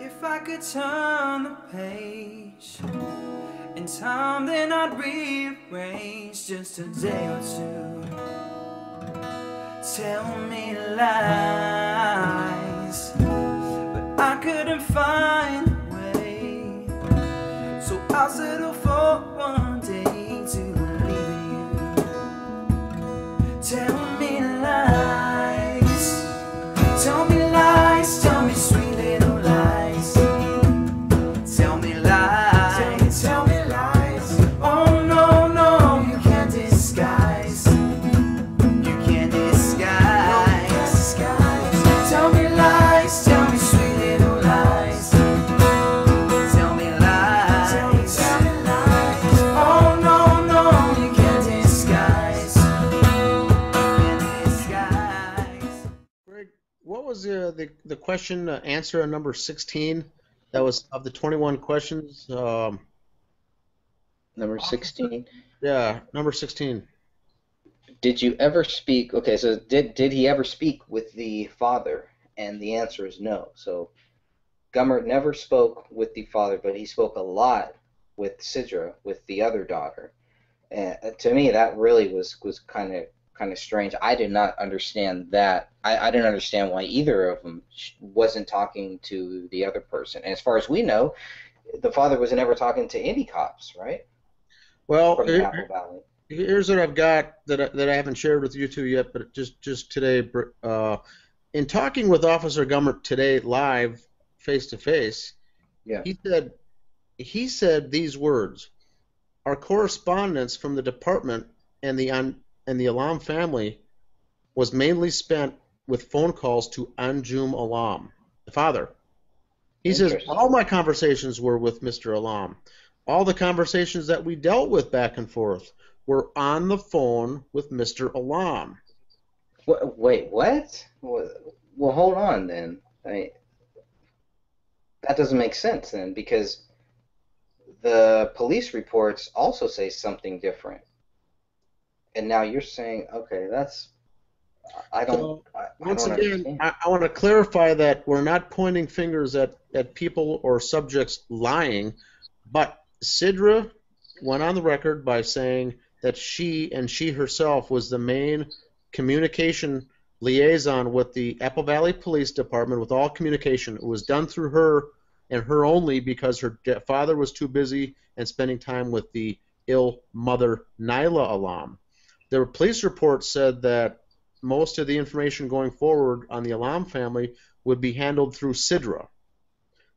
If I could turn the page in time, then I'd rearrange just a day or two. Tell me lies, but I couldn't find a way, so I'll settle for one day to believe in you. Tell me lies, tell me lies, tell me sweet little lies. Tell me lies, tell me lies. Oh no, no, you can't disguise. You can't disguise. Tell me lies, tell me sweet little lies. Tell me lies, tell me lies. Oh no, no, you can't disguise. You can't disguise. Greg, what was the question answer on number 16? That was of the 21 questions. Number 16. Yeah, number 16. Did you ever speak? Okay, so did he ever speak with the father? And the answer is no. So Gummert never spoke with the father, but he spoke a lot with Sidra, with the other daughter. And to me, that really was kind of strange. I did not understand that. I didn't understand why either of them wasn't talking to the other person. And as far as we know, the father was never talking to any cops, right? Well, From the Apple Valley. here's what I've got that I haven't shared with you two yet, but just today. In talking with Officer Gummert today live, face to face, Yeah. he said these words: "Our correspondence from the department and the Alam family was mainly spent with phone calls to Anjum Alam, the father." He says, "All my conversations were with Mr. Alam. All the conversations that we dealt with back and forth were on the phone with Mr. Alam." Wait, what? Well, hold on then. That doesn't make sense then, because the police reports also say something different. And now you're saying, okay, that's... Once again, I want to clarify that we're not pointing fingers at people or subjects lying, but Sidra went on the record by saying that she herself was the main communication liaison with the Apple Valley Police Department, with all communication. It was done through her and her only, because her father was too busy and spending time with the ill mother, Nyla Alam. The police report said that most of the information going forward on the Alam family would be handled through Sidra.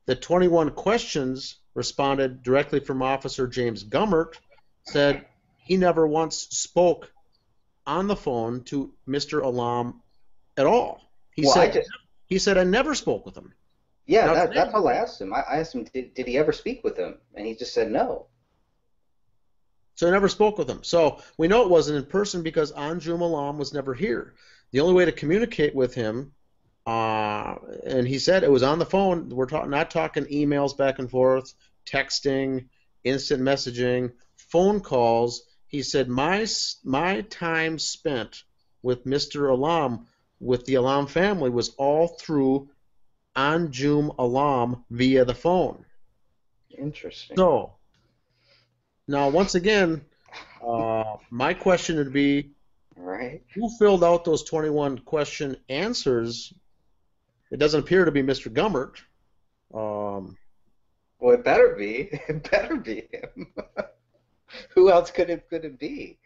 The 21 questions responded directly from Officer James Gummert said he never once spoke on the phone to Mr. Alam at all. He said I never spoke with him. Yeah, that's all I asked him. I asked him, did he ever speak with him? And he just said no. So I never spoke with him. So we know it wasn't in person because Anjum Alam was never here. The only way to communicate with him, and he said it was on the phone. We're not talking emails back and forth, texting, instant messaging, phone calls. He said my time spent with Mr. Alam, with the Alam family, was all through Anjum Alam via the phone. Interesting. So now, once again, my question would be, right, who filled out those 21 question answers? It doesn't appear to be Mr. Gummert. Well, it better be. It better be him. Who else could it be?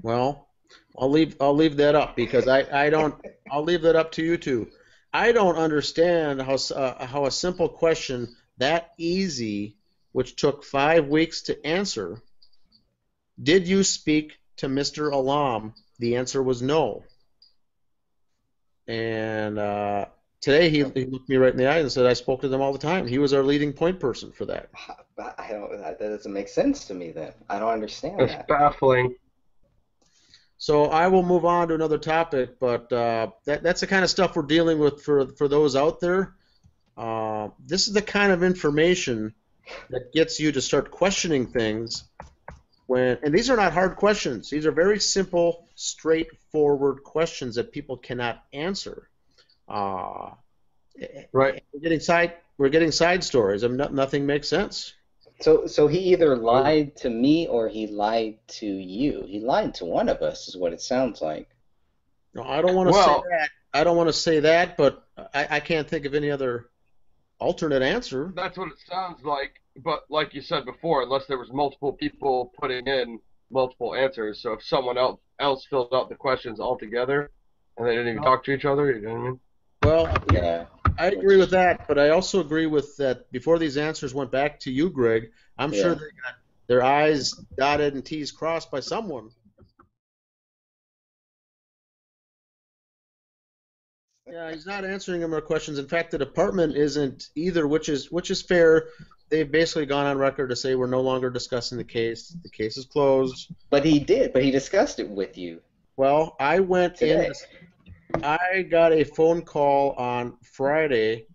Well, I'll leave that up, because I don't. I'll leave that up to you two. I don't understand how a simple question that easy, which took 5 weeks to answer, did you speak to Mr. Alam? The answer was no. And today he looked me right in the eye and said I spoke to them all the time. He was our leading point person for that. That doesn't make sense to me then. I don't understand That's that. baffling. So I will move on to another topic, but that's the kind of stuff we're dealing with for those out there. This is the kind of information that gets you to start questioning things. And these are not hard questions. These are very simple, straightforward questions that people cannot answer. Right. we're getting side stories. Nothing makes sense. So he either lied to me or he lied to you. He lied to one of us, is what it sounds like. No, I don't want to say that. I don't want to say that, but I can't think of any other alternate answer. That's what it sounds like. But like you said before, unless there was multiple people putting in multiple answers, so if someone else filled out the questions all together and they didn't even talk to each other, you know what I mean? Well, Yeah. I agree with that, but I also agree with that before these answers went back to you, Greg, I'm sure they got their I's dotted and T's crossed by someone. Yeah, he's not answering them our questions. In fact, the department isn't either, which is fair. They've basically gone on record to say we're no longer discussing the case. The case is closed. But he did. But he discussed it with you. Well, I went today. I got a phone call on Friday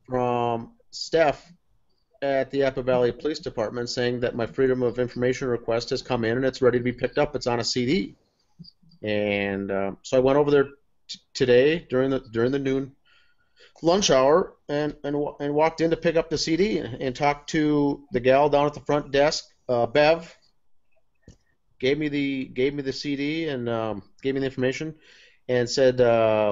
from Steph at the Appa Valley Police Department saying that my Freedom of Information request has come in and it's ready to be picked up. It's on a CD. And so I went over there today during the noon lunch hour and walked in to pick up the CD and talked to the gal down at the front desk, Bev. Gave me the CD and gave me the information and said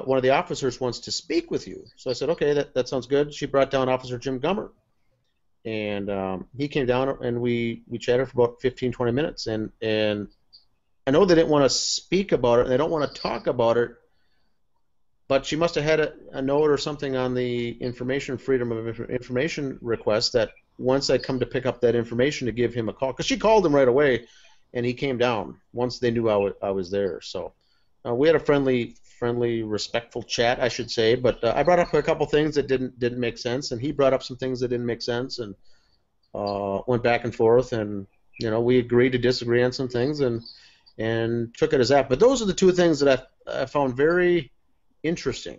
one of the officers wants to speak with you. So I said, okay, that sounds good. She brought down Officer Jim Gummert. And he came down and we chatted for about 15, 20 minutes. And I know they didn't want to speak about it and they don't want to talk about it, but she must have had a note or something on the Freedom of Information request that once I come to pick up that information to give him a call, because she called him right away and he came down once they knew I was there. So we had a friendly, respectful chat, I should say. But I brought up a couple things that didn't make sense, and he brought up some things that didn't make sense, and went back and forth, and we agreed to disagree on some things, and took it as that. But those are the two things that I found very interesting,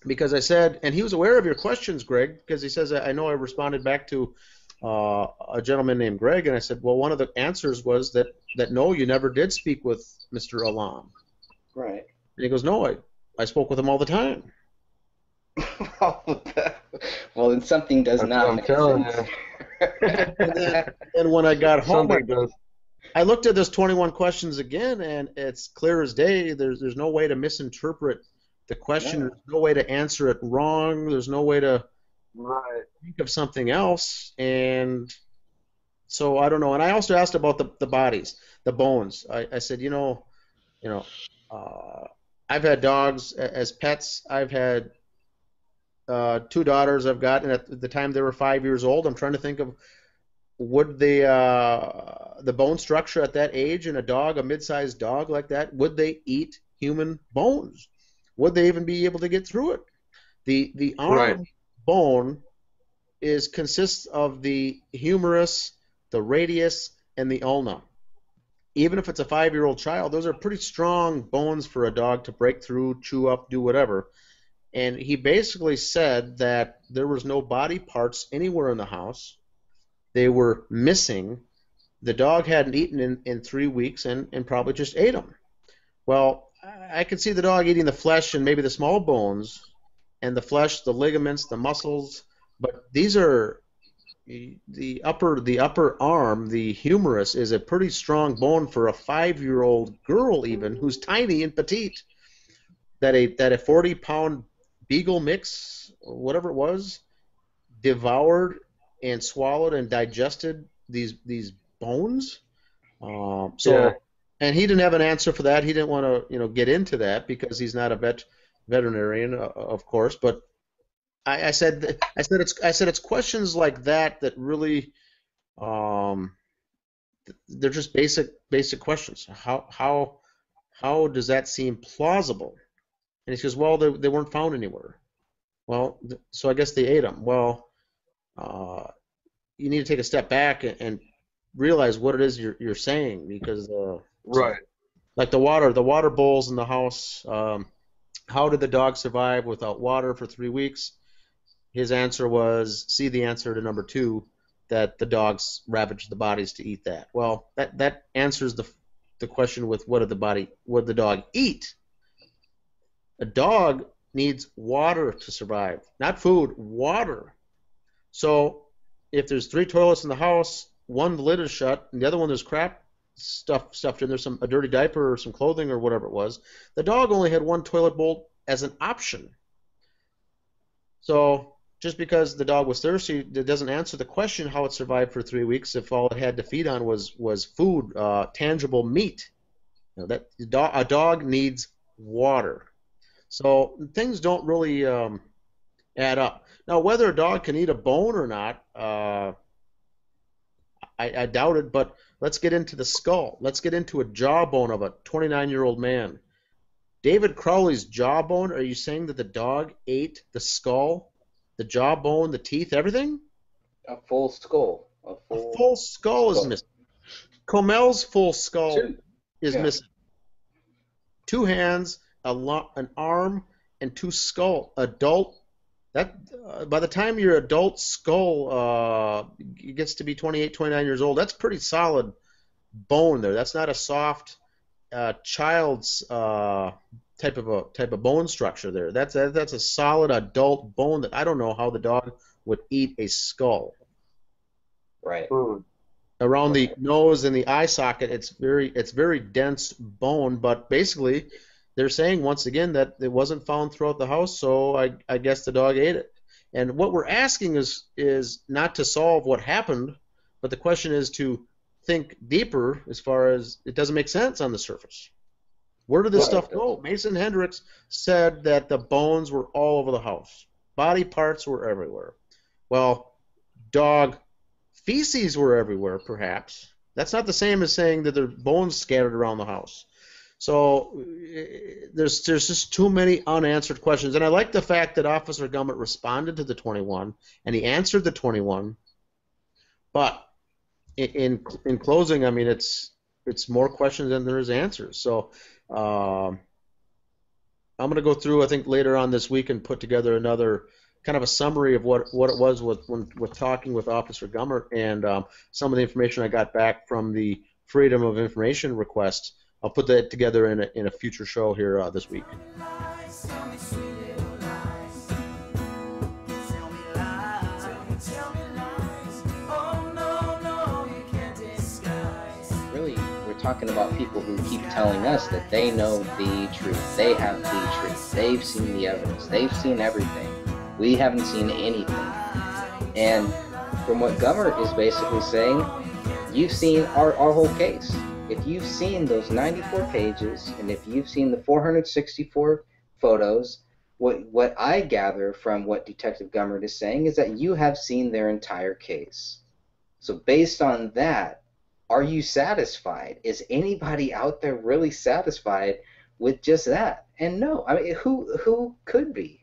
because I said, and he was aware of your questions, Greg, because he says, I know I responded back to a gentleman named Greg, and I said, well, one of the answers was that no, you never did speak with Mr. Alam. Right. And he goes, no, I spoke with him all the time. Well, then something does not make sense. and when I got home, I looked at those 21 questions again, and it's clear as day. There's no way to misinterpret the question. There's no way to answer it wrong. There's no way to think of something else. And so I don't know. And I also asked about the bodies, the bones. I said, I've had dogs as pets. I've had 2 daughters I've got, and at the time they were 5 years old. I'm trying to think of, would the bone structure at that age in a dog, a mid-sized dog like that, would they eat human bones? Would they even be able to get through it? The arm bone consists of the humerus, the radius, and the ulna. Even if it's a 5-year-old child, those are pretty strong bones for a dog to break through, chew up, do whatever. And he basically said that there was no body parts anywhere in the house. They were missing. The dog hadn't eaten in 3 weeks and probably just ate them. Well, I could see the dog eating the flesh and maybe the small bones and the flesh, the ligaments, the muscles, but these are the upper arm, the humerus, is a pretty strong bone for a 5-year-old girl even, who's tiny and petite. That a 40-pound beagle mix, whatever it was, devoured and swallowed and digested these bones. And he didn't have an answer for that. He didn't want to get into that because he's not a veterinarian, of course. But I said it's questions like that really they're just basic questions. How does that seem plausible? And he says, well, they weren't found anywhere. Well, so I guess they ate them. Well, you need to take a step back and realize what it is you're saying, because like the water bowls in the house. How did the dog survive without water for 3 weeks? His answer was, see the answer to number 2, that the dogs ravaged the bodies to eat that. Well, that answers the question with what did the dog eat? A dog needs water to survive. Not food, water. So if there's 3 toilets in the house, one the lid is shut, and the other one there's crap stuffed in there, a dirty diaper or some clothing or whatever it was, the dog only had 1 toilet bowl as an option. So just because the dog was thirsty, that doesn't answer the question how it survived for 3 weeks if all it had to feed on was food, tangible meat. You know, a dog needs water. So things don't really add up. Now, whether a dog can eat a bone or not, I doubt it, but let's get into the skull. Let's get into a jawbone of a 29-year-old man. David Crowley's jawbone, are you saying that the dog ate the skull, the jawbone, the teeth, everything? A full skull. A full skull is missing. Comel's full skull is missing. 2 hands, an arm, and 2 skull. Adult. That by the time your adult skull gets to be 28, 29 years old, that's pretty solid bone there. That's not a soft child's type of bone structure there. That's a solid adult bone that I don't know how the dog would eat a skull. Right. Around the nose and the eye socket, it's very dense bone, but basically they're saying once again that it wasn't found throughout the house, so I guess the dog ate it. And what we're asking is not to solve what happened, but the question is to think deeper as far as it doesn't make sense on the surface. Where did this stuff go? Mason Hendricks said that the bones were all over the house. Body parts were everywhere. Well, dog feces were everywhere, perhaps. That's not the same as saying that there are bones scattered around the house. So there's just too many unanswered questions. And I like the fact that Officer Gummert responded to the 21, and he answered the 21. But in closing, I mean, it's more questions than there is answers. So I'm going to go through, I think, later on this week and put together another kind of a summary of what it was with talking with Officer Gummert and some of the information I got back from the Freedom of Information request. I'll put that together in a future show here this week. Really, we're talking about people who keep telling us that they know the truth. They have the truth. They've seen the evidence. They've seen everything. We haven't seen anything. And from what Gummert is basically saying, you've seen our whole case. If you've seen those 94 pages, and if you've seen the 464 photos, what I gather from what Detective Gummert is saying is that you have seen their entire case. So based on that, are you satisfied? Is anybody out there really satisfied with just that? And no, I mean, who could be?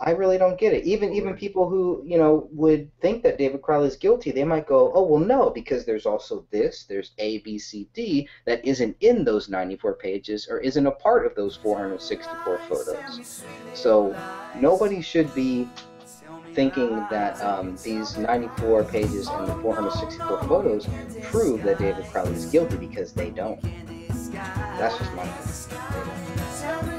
I really don't get it. Even people who, would think that David Crowley is guilty, they might go, oh, well, no, because there's also this, there's A, B, C, D that isn't in those 94 pages or isn't a part of those 464 photos. So nobody should be thinking that these 94 pages and the 464 photos prove that David Crowley is guilty, because they don't. That's just my opinion. They don't.